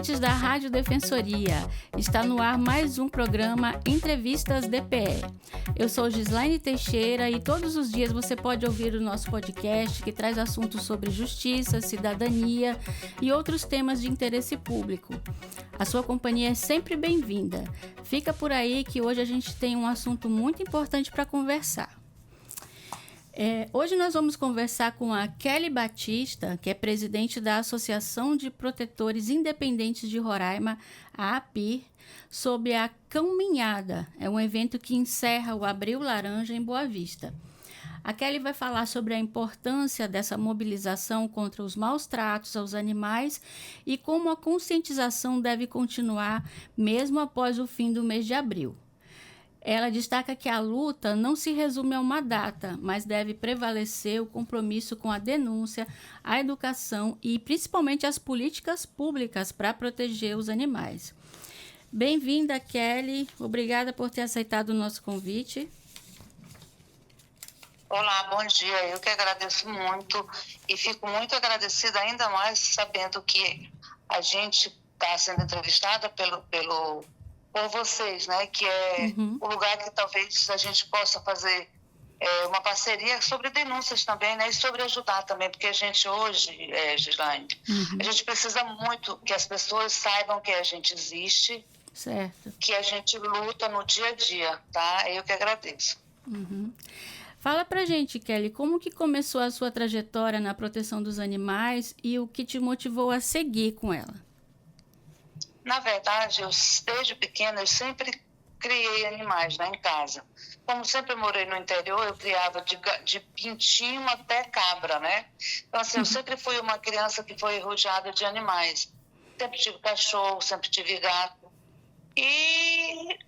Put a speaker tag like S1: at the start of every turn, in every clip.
S1: ouvintes da Rádio Defensoria. Está no ar mais um programa Entrevistas DPE. Eu sou Gislaine Teixeira e todos os dias você pode ouvir o nosso podcast que traz assuntos sobre justiça, cidadania e outros temas de interesse público. A sua companhia é sempre bem-vinda. Fica por aí que hoje a gente tem um assunto muito importante para conversar. Hoje nós vamos conversar com a Kelly Batista, que é presidente da Associação de Protetores Independentes de Roraima, a APIR, sobre a Caminhada. É um evento que encerra o Abril Laranja em Boa Vista. A Kelly vai falar sobre a importância dessa mobilização contra os maus tratos aos animais e como a conscientização deve continuar mesmo após o fim do mês de abril. Ela destaca que a luta não se resume a uma data, mas deve prevalecer o compromisso com a denúncia, a educação e principalmente as políticas públicas para proteger os animais. Bem-vinda, Kelly. Obrigada por ter aceitado o nosso convite.
S2: Olá, bom dia. Eu que agradeço muito e fico muito agradecida ainda mais sabendo que a gente está sendo entrevistada por vocês, né? Que é o lugar que talvez a gente possa fazer uma parceria sobre denúncias também, né? E sobre ajudar também, porque a gente hoje, Gislaine, a gente precisa muito que as pessoas saibam que a gente existe,
S1: certo,
S2: que a gente luta no dia a dia, tá? Eu que agradeço.
S1: Fala pra gente, Kelly, como que começou a sua trajetória na proteção dos animais e o que te motivou a seguir com ela?
S2: Na verdade, desde pequena, eu sempre criei animais, né, em casa. Como sempre morei no interior, eu criava de pintinho até cabra, né? Então, assim, eu sempre fui uma criança que foi rodeada de animais. Sempre tive cachorro, sempre tive gato. E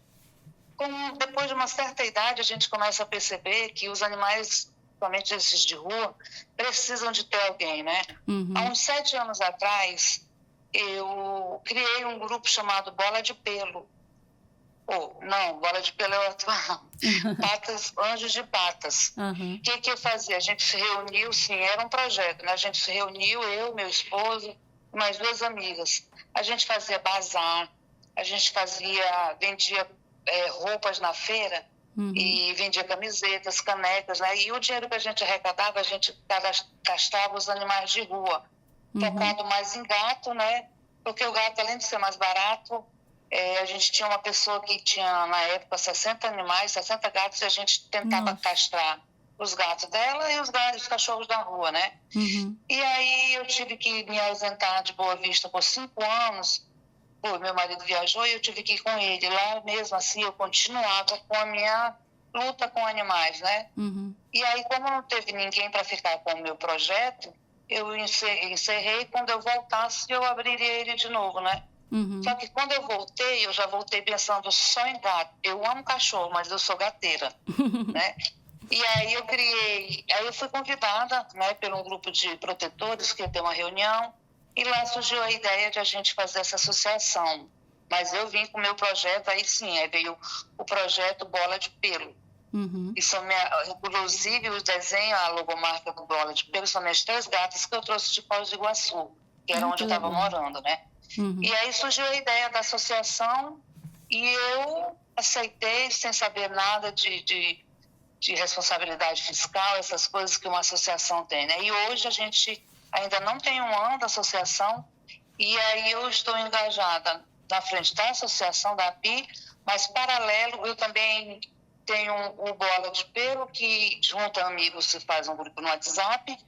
S2: depois de uma certa idade, a gente começa a perceber que os animais, principalmente esses de rua, precisam de ter alguém, né? Há uns 7 anos atrás, eu criei um grupo chamado Bola de Pelo. Bola de Pelo é outro. Anjos de Patas. O que eu fazia? A gente se reuniu, sim, era um projeto, né? A gente se reuniu, eu, meu esposo e mais 2 amigas. A gente fazia bazar, a gente vendia roupas na feira e vendia camisetas, canecas, né? E o dinheiro que a gente arrecadava, a gente gastava os animais de rua. Focado mais em gato, né? Porque o gato, além de ser mais barato, a gente tinha uma pessoa que tinha, na época, 60 animais, 60 gatos, e a gente tentava castrar os gatos dela e os cachorros da rua, né? E aí eu tive que me ausentar de Boa Vista por 5 anos. Meu marido viajou e eu tive que ir com ele. Lá mesmo assim, eu continuava com a minha luta com animais, né? E aí, como não teve ninguém para ficar com o meu projeto, eu encerrei. Quando eu voltasse, eu abriria ele de novo, né? Só que quando eu voltei, eu já voltei pensando só em gato. Eu amo cachorro, mas eu sou gateira, né? E aí eu fui convidada, né, por um grupo de protetores que ia ter uma reunião, e lá surgiu a ideia de a gente fazer essa associação. Mas eu vim com o meu projeto, aí veio o projeto Bola de Pelo. E inclusive o desenho, a logomarca do Bola de Pelo, são minhas 3 gatas que eu trouxe de Foz do Iguaçu, que era onde eu estava morando, né? E aí surgiu a ideia da associação e eu aceitei sem saber nada de responsabilidade fiscal, essas coisas que uma associação tem, né? E hoje a gente ainda não tem 1 ano da associação e aí eu estou engajada na frente da associação da API, mas paralelo eu também tenho o Bola de Pelo, que junta amigos, se faz um grupo no WhatsApp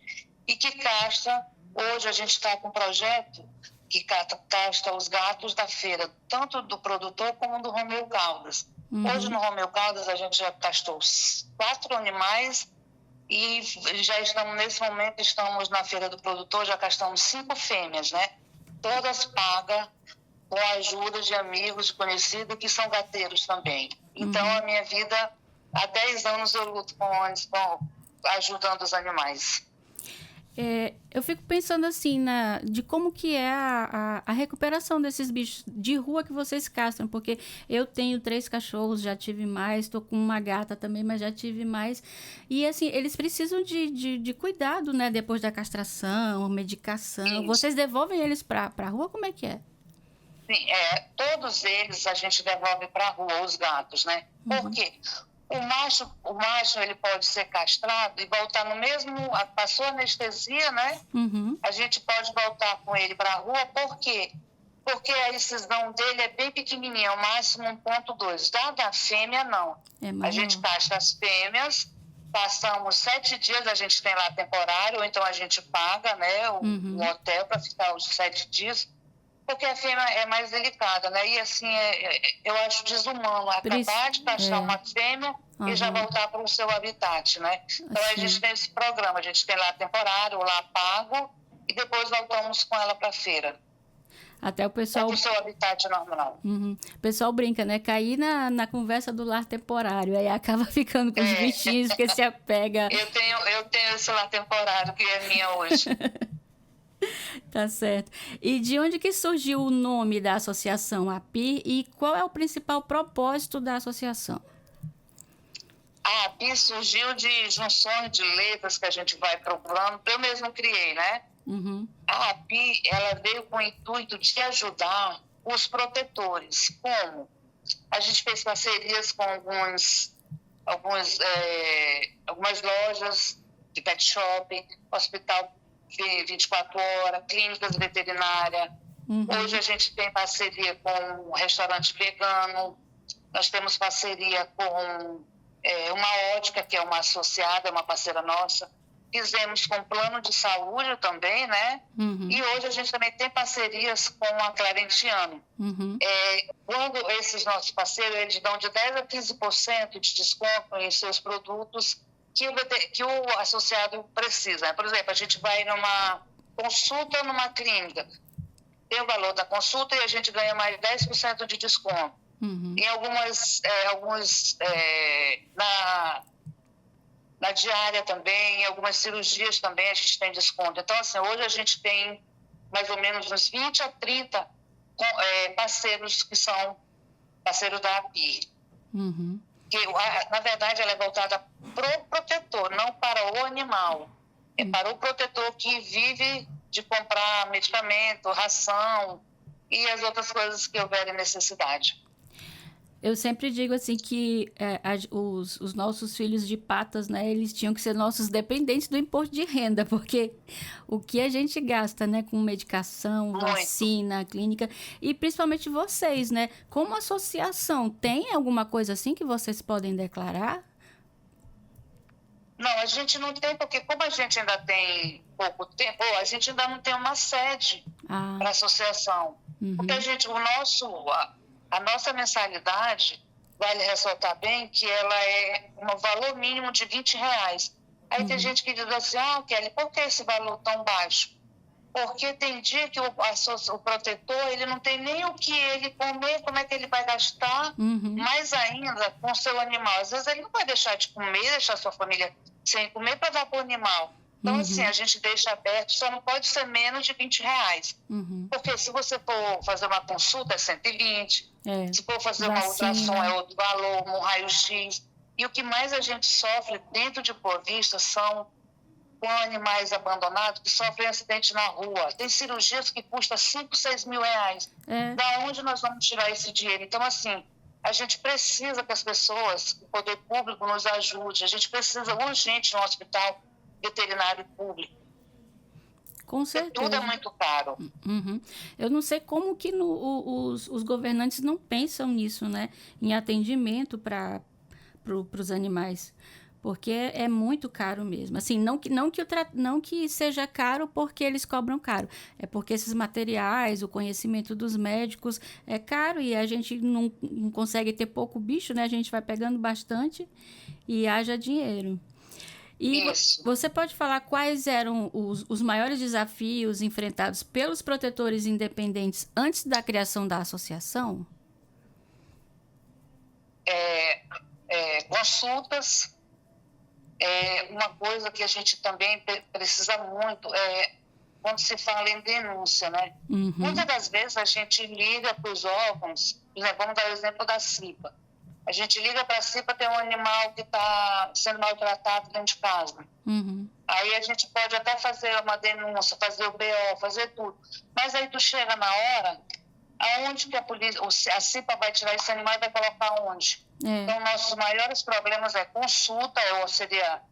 S2: e que castra. Hoje a gente está com um projeto que castra os gatos da feira, tanto do produtor como do Romeu Caldas. Hoje no Romeu Caldas a gente já castrou 4 animais e já estamos, nesse momento, estamos na feira do produtor, já castramos 5 fêmeas, né? Todas pagas com a ajuda de amigos, de conhecidos que são gateiros também. Então, a minha vida, há 10 anos eu luto ajudando os animais.
S1: Eu fico pensando assim, de como que é a recuperação desses bichos de rua que vocês castram, porque eu tenho 3 cachorros, já tive mais, estou com uma gata também, mas já tive mais, e assim, eles precisam de cuidado, né, depois da castração, medicação. Isso. Vocês devolvem eles para a rua, como é que é?
S2: Sim, todos eles a gente devolve para a rua, os gatos, né? Por quê? O macho ele pode ser castrado e voltar no mesmo... Passou anestesia, né? A gente pode voltar com ele para a rua, por quê? Porque a incisão dele é bem pequenininha, o máximo 1,2. Da fêmea, não. A gente castra as fêmeas, passamos 7 dias, a gente tem lá temporário, ou então a gente paga, né, um hotel para ficar os 7 dias, porque a fêmea é mais delicada, né? E assim, eu acho desumano acabar de castrar uma fêmea e já voltar para o seu habitat, né? Então a gente tem esse programa, a gente tem lá temporário, lá pago, e depois voltamos com ela para a feira.
S1: Até o pessoal...
S2: para o seu habitat normal.
S1: O pessoal brinca, né? Cair na conversa do lar temporário, aí acaba ficando com os bichinhos, porque se apega...
S2: Eu tenho esse lar temporário, que é minha hoje.
S1: Tá certo. E de onde que surgiu o nome da associação API e qual é o principal propósito da associação?
S2: A API surgiu de junções de letras que a gente vai procurando. Eu mesmo criei, né? A API, ela veio com o intuito de ajudar os protetores. Como? A gente fez parcerias com algumas lojas de pet shop, hospital 24 horas, clínicas veterinárias. Hoje a gente tem parceria com um restaurante vegano, nós temos parceria com uma ótica, que é uma associada, uma parceira nossa. Fizemos com plano de saúde também, né? E hoje a gente também tem parcerias com a Clarentiano. Quando esses nossos parceiros, eles dão de 10% a 15% de desconto em seus produtos que o associado precisa. Por exemplo, a gente vai numa consulta numa clínica, tem o valor da consulta e a gente ganha mais 10% de desconto. Em na diária também, em algumas cirurgias também a gente tem desconto. Então, assim, hoje a gente tem mais ou menos uns 20 a 30 parceiros que são parceiros da API. Que, na verdade, ela é voltada para o protetor, não para o animal. É para o protetor que vive de comprar medicamento, ração e as outras coisas que houverem necessidade.
S1: Eu sempre digo assim que os nossos filhos de patas, né, eles tinham que ser nossos dependentes do imposto de renda, porque o que a gente gasta, né, com medicação, vacina, clínica, e principalmente vocês, né, como associação, tem alguma coisa assim que vocês podem declarar?
S2: Não, a gente não tem, porque como a gente ainda tem pouco tempo, a gente ainda não tem uma sede para a associação. Porque a nossa mensalidade, vale ressaltar bem, que ela é um valor mínimo de R$20. Aí tem gente que diz assim, Kelly, por que esse valor tão baixo? Porque tem dia que o protetor, ele não tem nem o que ele comer, como é que ele vai gastar, mais ainda com o seu animal. Às vezes ele não vai deixar de comer, deixar sua família sem comer para dar para o animal. Então, assim, a gente deixa aberto, só não pode ser menos de R$20. Porque se você for fazer uma consulta, é 120. Se for fazer uma ultrassom, é outro valor, um raio-x. E o que mais a gente sofre dentro de Boa Vista são com animais abandonados que sofrem acidente na rua. Tem cirurgias que custam 5, 6 mil reais. Da onde nós vamos tirar esse dinheiro? Então, assim, a gente precisa que as pessoas, o poder público nos ajude. A gente precisa urgente de um hospital veterinário público.
S1: Com certeza.
S2: Tudo é muito caro.
S1: Eu não sei como que os governantes não pensam nisso, né? Em atendimento para os animais. Porque é muito caro mesmo. Assim, não que seja caro porque eles cobram caro. É porque esses materiais, o conhecimento dos médicos é caro e a gente não consegue ter pouco bicho, né? A gente vai pegando bastante e haja dinheiro. E você pode falar quais eram os maiores desafios enfrentados pelos protetores independentes antes da criação da associação?
S2: Consultas. Uma coisa que a gente também precisa muito quando se fala em denúncia, né? Muitas das vezes a gente liga para os órgãos, vamos dar o exemplo da CIPA. A gente liga para a CIPA, tem um animal que está sendo maltratado dentro de casa. Aí a gente pode até fazer uma denúncia, fazer o BO, fazer tudo. Mas aí tu chega na hora, aonde que a polícia, a CIPA vai tirar esse animal e vai colocar onde? Então, nossos maiores problemas é consulta, ou seria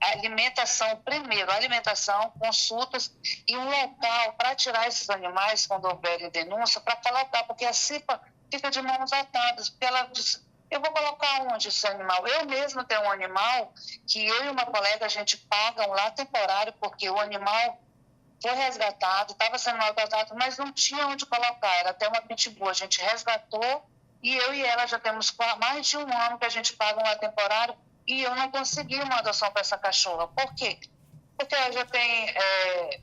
S2: alimentação, primeiro, alimentação, consultas e um local para tirar esses animais quando houver denúncia, para colocar, porque a CIPA fica de mãos atadas, porque ela diz, eu vou colocar onde esse animal? Eu mesma tenho um animal que eu e uma colega, a gente paga um lar temporário, porque o animal foi resgatado, estava sendo maltratado, mas não tinha onde colocar, era até uma pitbull, a gente resgatou e eu e ela já temos mais de 1 ano que a gente paga um lar temporário e eu não consegui uma adoção para essa cachorra. Por quê? Porque ela já tem,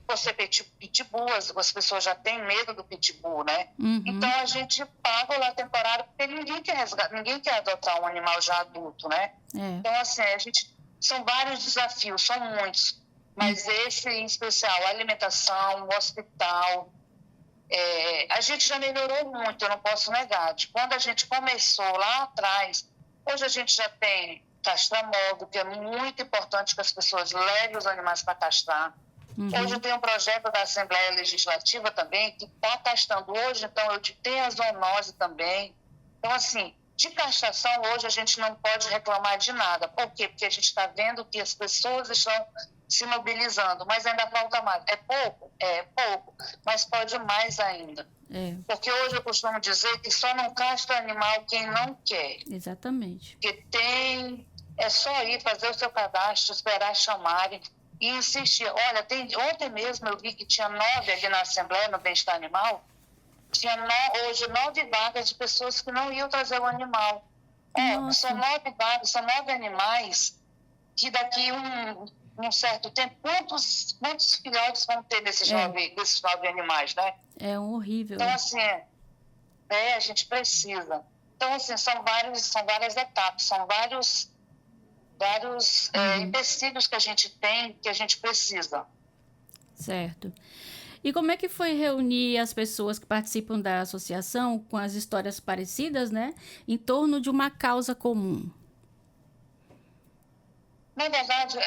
S2: por ser pitbull, as pessoas já têm medo do pitbull, né?
S1: Uhum.
S2: Então a gente paga o lar temporário porque ninguém quer adotar um animal já adulto, né? Então, assim, são vários desafios, são muitos. Mas esse, em especial, a alimentação, o hospital, a gente já melhorou muito, eu não posso negar. De quando a gente começou lá atrás, hoje a gente já tem castramóvel, que é muito importante que as pessoas levem os animais para castrar. Uhum. Hoje tem um projeto da Assembleia Legislativa também, que está castrando hoje, então eu tenho a zoonose também. Então, assim, de castração hoje a gente não pode reclamar de nada. Por quê? Porque a gente está vendo que as pessoas estão se mobilizando, mas ainda falta mais. É pouco? É pouco, mas pode mais ainda. Porque hoje eu costumo dizer que só não castra animal quem não quer.
S1: Exatamente.
S2: Porque é só ir fazer o seu cadastro, esperar chamarem e insistir. Olha, ontem mesmo eu vi que tinha 9 ali na Assembleia, no Bem-Estar Animal, tinha hoje 9 vagas de pessoas que não iam trazer o animal. São 9 vagas, são 9 animais que daqui um certo tempo, quantos filhotes vão ter desses 9 animais, né?
S1: É horrível.
S2: Então, assim, a gente precisa. Então, assim, são várias etapas, são vários empecilhos que a gente tem, que a gente precisa.
S1: Certo. E como é que foi reunir as pessoas que participam da associação com as histórias parecidas, né, em torno de uma causa comum?
S2: Na verdade,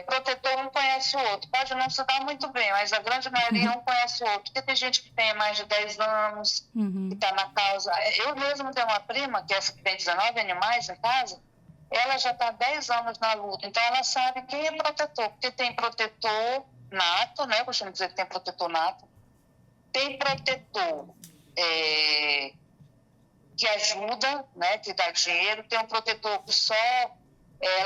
S2: protetor um conhece o outro. Pode não se dar muito bem, mas a grande maioria um conhece o outro. Porque tem gente que tem mais de 10 anos, que está na causa. Eu mesmo tenho uma prima, que é essa que tem 19 animais em casa, ela já está há 10 anos na luta. Então, ela sabe quem é protetor. Porque tem protetor nato, né? Eu costumo dizer que tem protetor nato. Tem protetor que ajuda, né? Que dá dinheiro. Tem um protetor que só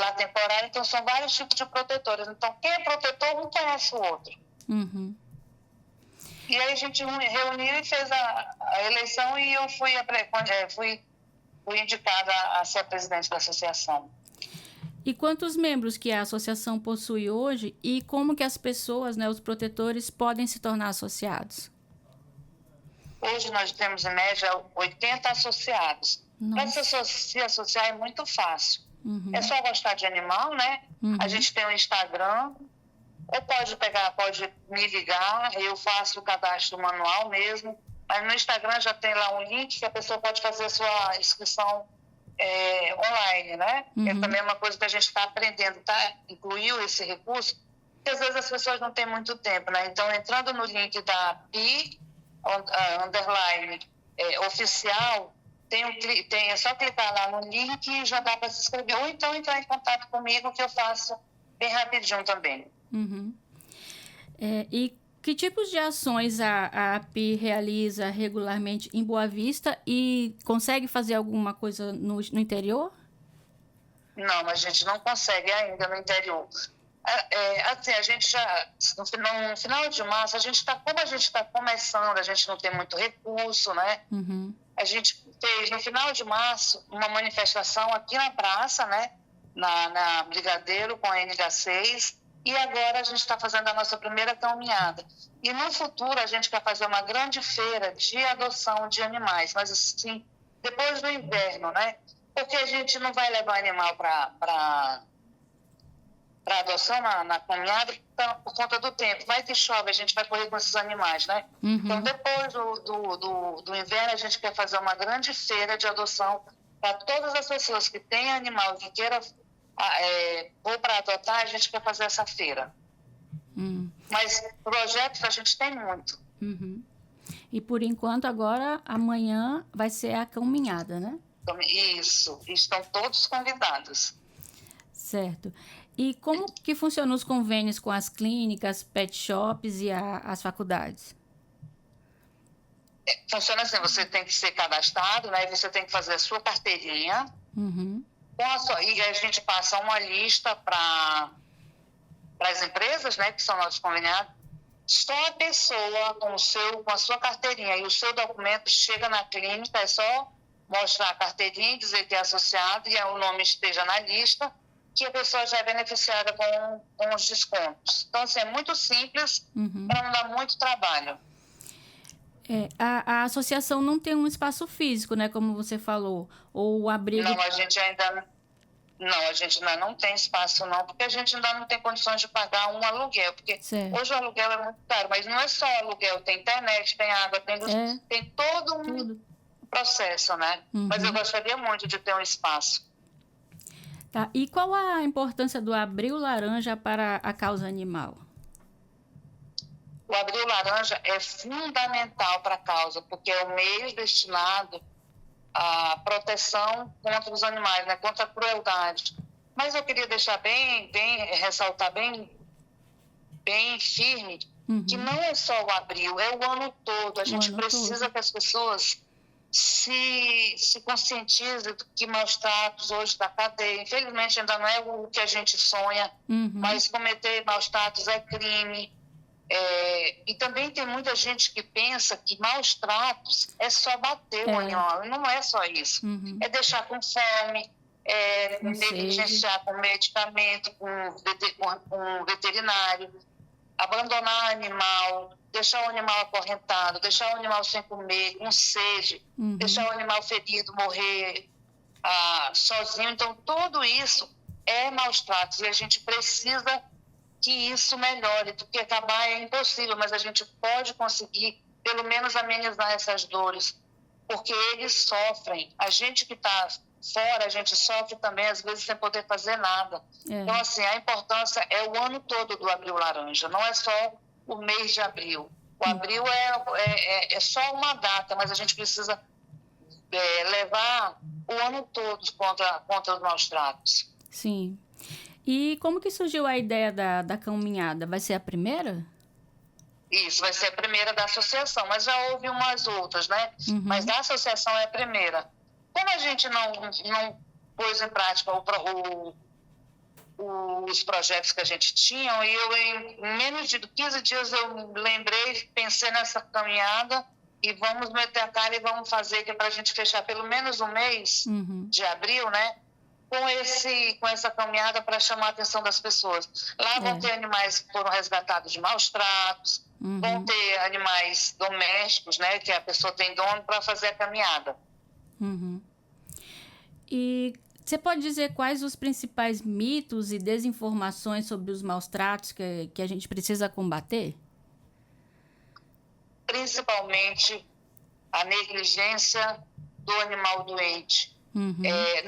S2: lá temporário, então são vários tipos de protetores. Então, quem é protetor não conhece o outro.
S1: Uhum.
S2: E aí a gente reuniu e fez a eleição e eu fui indicada a ser a presidente da associação.
S1: E quantos membros que a associação possui hoje e como que as pessoas, né, os protetores, podem se tornar associados?
S2: Hoje nós temos, em média, 80 associados. Para se associar é muito fácil. Uhum. É só gostar de animal, né? Uhum. A gente tem um Instagram, ou pode me ligar, eu faço o cadastro manual mesmo, mas no Instagram já tem lá um link que a pessoa pode fazer a sua inscrição online, né? Uhum. É também uma coisa que a gente está aprendendo, tá? Incluiu esse recurso, porque às vezes as pessoas não têm muito tempo, né? Então, entrando no link da PI, oficial, é só clicar lá no link e já dá para se inscrever. Ou então entrar em contato comigo, que eu faço bem rapidinho também.
S1: Uhum. E que tipos de ações a API realiza regularmente em Boa Vista e consegue fazer alguma coisa no interior?
S2: Não, a gente não consegue ainda no interior. Assim, a gente já, no final de março, como a gente está começando, a gente não tem muito recurso, né?
S1: Uhum.
S2: A gente fez, no final de março, uma manifestação aqui na praça, né? Na Brigadeiro, com a NH6, e agora a gente está fazendo a nossa primeira caminhada. E no futuro a gente quer fazer uma grande feira de adoção de animais, mas assim, depois do inverno, né? Porque a gente não vai levar animal para adoção na caminhada por conta do tempo. Vai que chove, a gente vai correr com esses animais, né?
S1: Uhum.
S2: Então, depois do inverno, a gente quer fazer uma grande feira de adoção para todas as pessoas que têm animal, que queiram ou para adotar, a gente quer fazer essa feira. Mas projetos a gente tem muito.
S1: Uhum. E por enquanto, agora, amanhã vai ser a caminhada, né?
S2: Isso, estão todos convidados.
S1: Certo. E como que funcionam os convênios com as clínicas, pet shops e as faculdades?
S2: Funciona assim, você tem que ser cadastrado, né? Você tem que fazer a sua carteirinha.
S1: Uhum.
S2: E a gente passa uma lista para as empresas, né, que são nossos conveniados. Só a pessoa com a sua carteirinha e o seu documento chega na clínica, é só mostrar a carteirinha, dizer que é associado e o nome esteja na lista, que a pessoa já é beneficiada com os descontos. Então, assim, é muito simples, para não dar muito trabalho.
S1: A associação não tem um espaço físico, né, como você falou, ou o abrigo...
S2: Não, a gente ainda não tem espaço, não, porque a gente ainda não tem condições de pagar um aluguel, porque hoje o aluguel é muito caro, mas não é só aluguel, tem internet, tem água, tem luz, tem todo um processo, né? Mas eu gostaria muito de ter um espaço.
S1: Tá. E qual a importância do Abril Laranja para a causa animal?
S2: O Abril Laranja é fundamental para a causa, porque é o mês destinado à proteção contra os animais, né? Contra a crueldade. Mas eu queria deixar ressaltar bem firme, que não é só o abril, é o ano todo. A gente precisa que as pessoas se conscientizem do que maus tratos hoje da cadeia. Infelizmente ainda não é o que a gente sonha, mas cometer maus tratos é crime. E também tem muita gente que pensa que maus tratos é só bater o animal, e não é só isso. É deixar com fome, negligenciar com medicamento, com veterinário, abandonar o animal, deixar o animal acorrentado, deixar o animal sem comer, com sede, deixar o animal ferido, morrer sozinho. Então, tudo isso é maus tratos e a gente precisa que isso melhore, porque acabar é impossível, mas a gente pode conseguir pelo menos amenizar essas dores, porque eles sofrem. A gente que está fora, a gente sofre também, às vezes sem poder fazer nada. Então, assim, a importância é o ano todo do Abril Laranja, não é só o mês de abril. O abril é só uma data, mas a gente precisa levar o ano todo contra os maus tratos.
S1: Sim. E como que surgiu a ideia da caminhada? Vai ser a primeira?
S2: Isso, vai ser a primeira da associação, mas já houve umas outras, né? Mas da associação é a primeira. Como a gente não pôs em prática os projetos que a gente tinha, e eu, em menos de 15 dias, eu pensei nessa caminhada e vamos meter a cara e vamos fazer, que é para a gente fechar pelo menos um mês de abril, né? Com essa caminhada para chamar a atenção das pessoas. Lá vão ter animais que foram resgatados de maus tratos, vão ter animais domésticos, né, que a pessoa tem dono, para fazer a caminhada.
S1: E você pode dizer quais os principais mitos e desinformações sobre os maus tratos que a gente precisa combater?
S2: Principalmente a negligência do animal doente.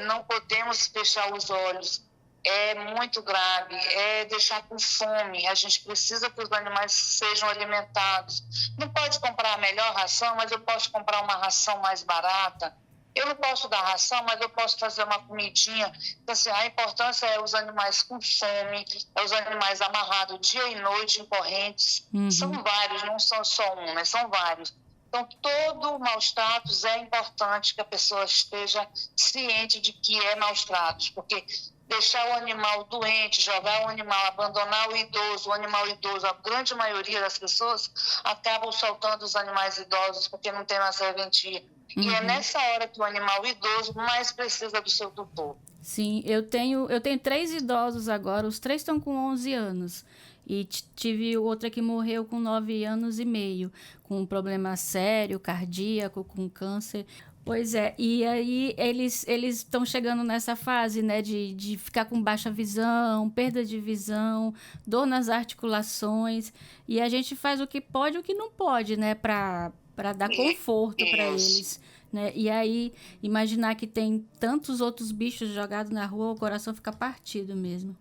S2: Não podemos fechar os olhos, é muito grave, é deixar com fome. A gente precisa que os animais sejam alimentados. Não pode comprar a melhor ração, mas eu posso comprar uma ração mais barata. Eu não posso dar ração, mas eu posso fazer uma comidinha. Então, assim, a importância é os animais com fome, é os animais amarrados dia e noite em correntes. São vários, não são só um, né? São vários. Então, todo maus tratos é importante que a pessoa esteja ciente de que é maus tratos, porque deixar o animal doente, jogar o animal, abandonar o animal idoso, a grande maioria das pessoas acabam soltando os animais idosos porque não tem mais serventia. E é nessa hora que o animal idoso mais precisa do seu tutor.
S1: Sim, eu tenho 3 idosos agora, os 3 estão com 11 anos. E tive outra que morreu com 9 anos e meio, com um problema sério, cardíaco, com câncer. Pois é, e aí eles estão chegando nessa fase, né, de ficar com baixa visão, perda de visão, dor nas articulações. E a gente faz o que pode e o que não pode, né, para dar conforto para eles. Né? E aí, imaginar que tem tantos outros bichos jogados na rua, o coração fica partido mesmo.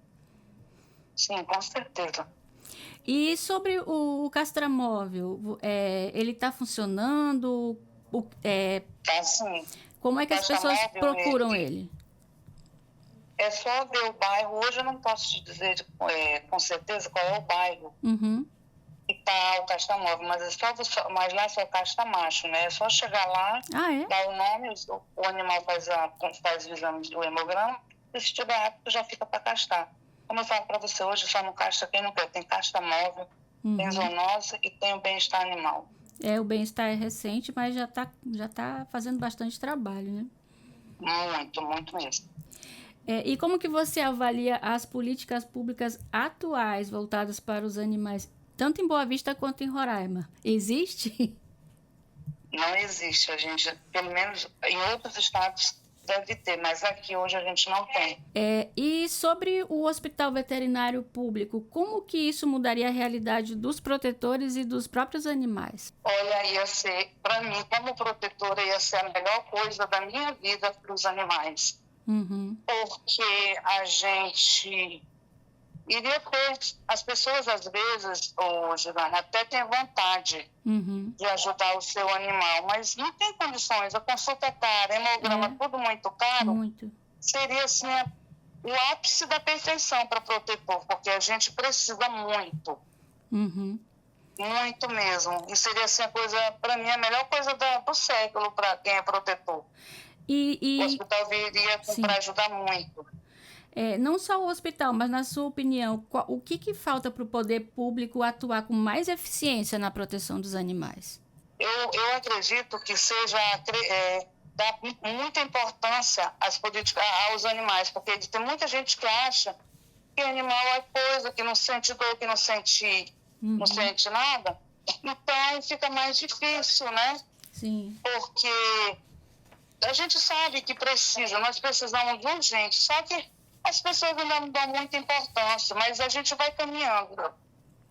S2: Sim, com certeza.
S1: E sobre o castramóvel, ele está funcionando?
S2: Tá assim,
S1: Como é que as pessoas
S2: castramóvel,
S1: procuram ele?
S2: é só ver o bairro. Hoje eu não posso te dizer com certeza qual é o bairro
S1: Uhum.
S2: que está o castamóvel, mas mas lá só casta macho, né? É só chegar lá,
S1: Ah, é?
S2: dar o nome, o animal faz o exame do hemograma, e se tiver apto já fica para castar. Como eu falo para você, hoje só não casta quem não quer. Tem castamóvel, tem zoonose e tem o bem-estar animal.
S1: O bem-estar é recente, mas já tá fazendo bastante trabalho, né?
S2: Muito, muito mesmo.
S1: E como que você avalia as políticas públicas atuais voltadas para os animais, tanto em Boa Vista quanto em Roraima? Existe?
S2: Não existe, a gente, pelo menos em outros estados deve ter, mas aqui hoje a gente não tem.
S1: E sobre o hospital veterinário público, como que isso mudaria a realidade dos protetores e dos próprios animais?
S2: Olha, ia ser, para mim, como protetora, ia ser a melhor coisa da minha vida para os animais.
S1: Uhum.
S2: Porque a gente iria ter, as pessoas às vezes, Giovana, até tem vontade de ajudar o seu animal, mas não tem condições, a consulta é cara, hemograma tudo muito caro,
S1: Muito.
S2: seria assim o ápice da perfeição para protetor, porque a gente precisa muito, muito mesmo, e seria assim a coisa, para mim, a melhor coisa do século para quem é protetor. O hospital viria para ajudar muito.
S1: Não só o hospital, mas na sua opinião, o que falta para o poder público atuar com mais eficiência na proteção dos animais?
S2: Eu acredito que seja dar muita importância às políticas, aos animais, porque tem muita gente que acha que animal é coisa, que não sente dor, que não sente nada. Então fica mais difícil, né?
S1: Sim.
S2: Porque a gente sabe que nós precisamos urgente, só que as pessoas ainda não dão muita importância, mas a gente vai caminhando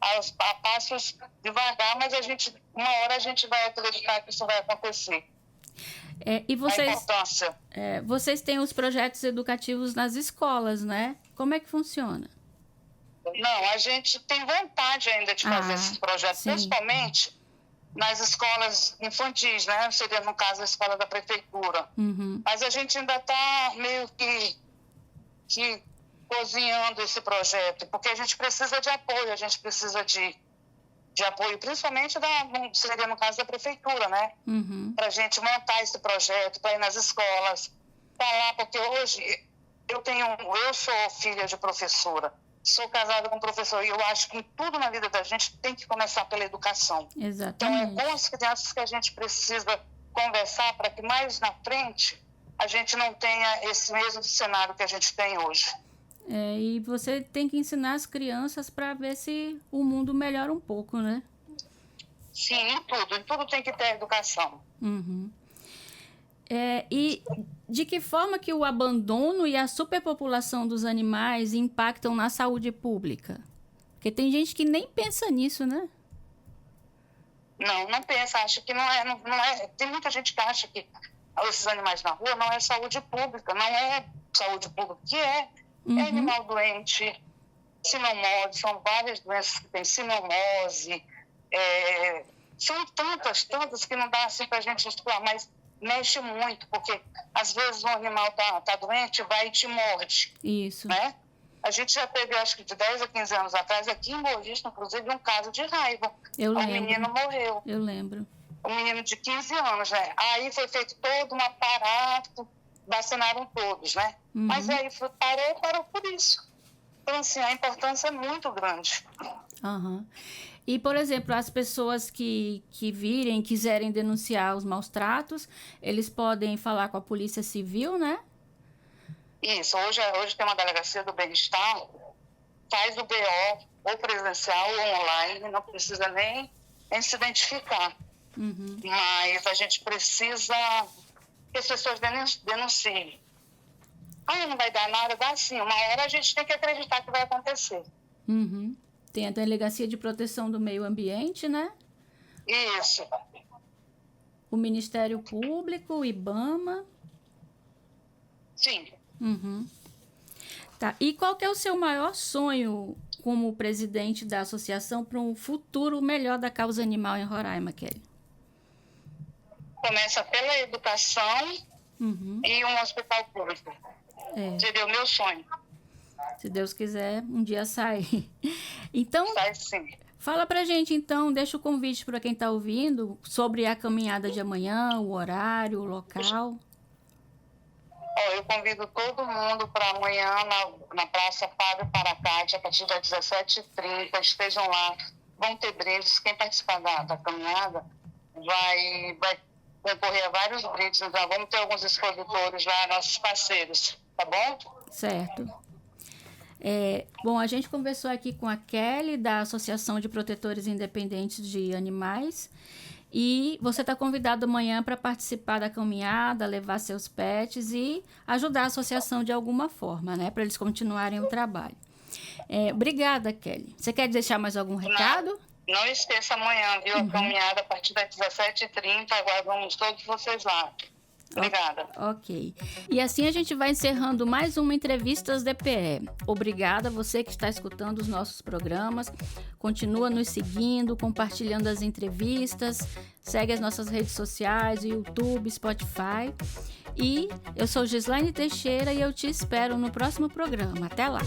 S2: a passos devagar, mas uma hora a gente vai acreditar que isso vai acontecer.
S1: E vocês têm os projetos educativos nas escolas, né? Como é que funciona?
S2: Não, a gente tem vontade ainda de fazer esses projetos, principalmente nas escolas infantis, né? Seria, no caso, a escola da prefeitura. Mas a gente ainda está meio que cozinhando esse projeto, porque a gente precisa de apoio, a gente precisa de apoio, principalmente seria no caso da prefeitura, né? Para a gente montar esse projeto, para ir nas escolas, falar, porque hoje eu sou filha de professora, sou casada com professor, e eu acho que tudo na vida da gente tem que começar pela educação.
S1: Exatamente.
S2: Então, é com as crianças que a gente precisa conversar para que mais na frente a gente não tenha esse mesmo cenário que a gente tem hoje.
S1: E você tem que ensinar as crianças para ver se o mundo melhora um pouco, né?
S2: Sim, em tudo tem que ter educação.
S1: E de que forma que o abandono e a superpopulação dos animais impactam na saúde pública? Porque tem gente que nem pensa nisso, né?
S2: Não pensa, acha que não é. Tem muita gente que acha que esses animais na rua não é saúde pública, não é saúde pública, que é animal doente, sinomose, são várias doenças que tem sinomose, são tantas que não dá assim para a gente explicar, mas mexe muito, porque às vezes um animal tá doente, vai e te morde.
S1: Isso.
S2: Né? A gente já teve, acho que de 10 a 15 anos atrás, aqui em Boa Vista, inclusive, um caso de raiva.
S1: Eu lembro.
S2: O menino morreu.
S1: Eu lembro.
S2: Um menino de 15 anos, né? Aí foi feito todo um aparato, vacinaram todos, né? Mas aí parou por isso. Então, assim, a importância é muito grande.
S1: E, por exemplo, as pessoas que quiserem denunciar os maus tratos, eles podem falar com a Polícia Civil, né?
S2: Isso. Hoje tem uma delegacia do bem-estar, faz o BO, ou presencial ou online, não precisa nem se identificar. Mas a gente precisa que as pessoas denunciem. Não vai dar nada, dá sim. Uma hora a gente tem que acreditar que vai acontecer.
S1: Tem a Delegacia de Proteção do Meio Ambiente, né?
S2: Isso.
S1: O Ministério Público, o IBAMA.
S2: Sim.
S1: Tá. E qual que é o seu maior sonho como presidente da associação para um futuro melhor da causa animal em Roraima, Kelly?
S2: Começa pela educação e um hospital público. Seria o meu sonho.
S1: Se Deus quiser, um dia sai. Então,
S2: Sai sim.
S1: fala pra gente, então, deixa o convite para quem está ouvindo sobre a caminhada de amanhã, o horário, o local.
S2: Eu convido todo mundo para amanhã na Praça Fábio Paracate, a partir das 17h30. Estejam lá, vão ter brindes. Quem participar da caminhada vai concorrer a vários brindes. Então, vamos ter alguns expositores lá, nossos parceiros, tá bom?
S1: Certo. Bom, a gente conversou aqui com a Kelly, da Associação de Protetores Independentes de Animais. E você está convidado amanhã para participar da caminhada, levar seus pets e ajudar a associação de alguma forma, né? Para eles continuarem o trabalho. Obrigada, Kelly. Você quer deixar mais algum recado?
S2: Não esqueça amanhã, viu? A caminhada a partir das 17h30. Aguardamos todos vocês lá. Obrigada.
S1: Ok. E assim a gente vai encerrando mais uma Entrevistas DPE. Obrigada a você que está escutando os nossos programas. Continua nos seguindo, compartilhando as entrevistas. Segue as nossas redes sociais, YouTube, Spotify. E eu sou Gislaine Teixeira e eu te espero no próximo programa. Até lá!